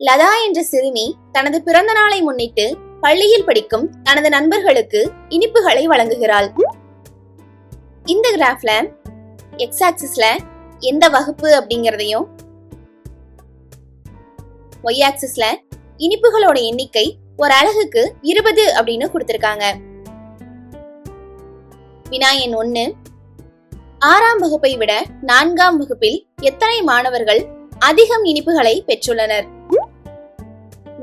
லதா என்ற சிறுமி தனது பிறந்த நாளை முன்னிட்டு பள்ளியில் படிக்கும் தனது நண்பர்களுக்கு இனிப்புகளை வழங்குகிறாள். இந்த கிராஃப்ல எக்ஸ் ஆக்சிஸ்ல எந்த வகுப்பு அப்படிங்கறதையும், ஒய் ஆக்சிஸ்ல இனிப்புகளோட எண்ணிக்கை ஒரு அலகுக்கு 20 அப்படின்னு கொடுத்திருக்காங்க. வினா எண் 1. 6ஆம் வகுப்பை விட 4ஆம் வகுப்பில் எத்தனை மாணவர்கள் அதிகம் இனிப்புகளை பெற்றுள்ளனர்?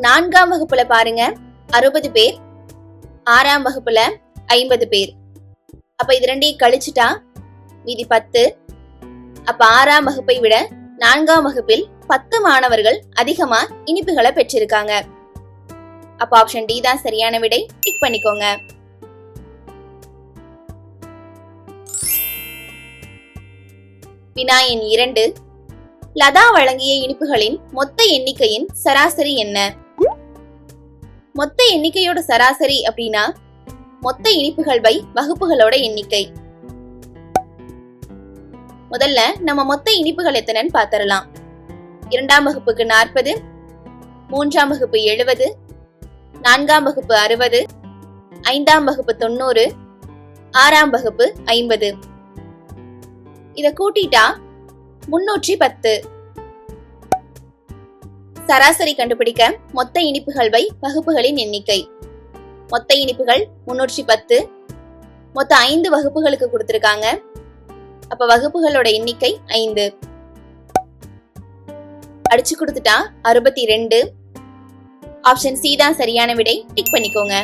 4ஆம் வகுப்புல பாருங்க 60 பேர், 6ஆம் வகுப்புல 50 பேர். அப்ப இது ரெண்டையும் கழிச்சுட்டா மீதி 10. அப்ப 6ஆம் வகுப்பை விட 4ஆம் வகுப்பில் 10 மாணவர்கள் அதிகமா இனிப்புகளை பெற்றிருக்காங்க. அப்ப ஆப்ஷன் டி தான் சரியான விடை. டிக் பண்ணிக்கோங்க. வினா எண் 2. லதா வழங்கிய இனிப்புகளின் மொத்த எண்ணிக்கையின் சராசரி என்ன? மொத்த எண்ணிக்கையோட சராசரி அப்படின்னா மொத்த இனிப்புகள் பை வகுப்புகளோட எண்ணிக்கை. முதல்ல நம்ம மொத்த இனிப்புகள் எத்தனைன்னு பாத்திரலாம். 2ஆம் வகுப்புக்கு 40, 3ஆம் வகுப்பு 70, 4ஆம் வகுப்பு 60, 5ஆம் வகுப்பு 90, 6ஆம் வகுப்பு 50. இத கூட்டிட்டா 310. சராசரி கண்டுபிடிக்க மொத்த இனிப்புகள் பை வகுப்புகளின் எண்ணிக்கை. மொத்த இனிப்புகள் 310, மொத்த 5 வகுப்புகளுக்கு கொடுத்திருக்காங்க. அப்ப வகுப்புகளோட எண்ணிக்கை 5. அடிச்சு கொடுத்துட்டா 62. ஆப்ஷன் சி தான் சரியான விடை. டிக் பண்ணிக்கோங்க.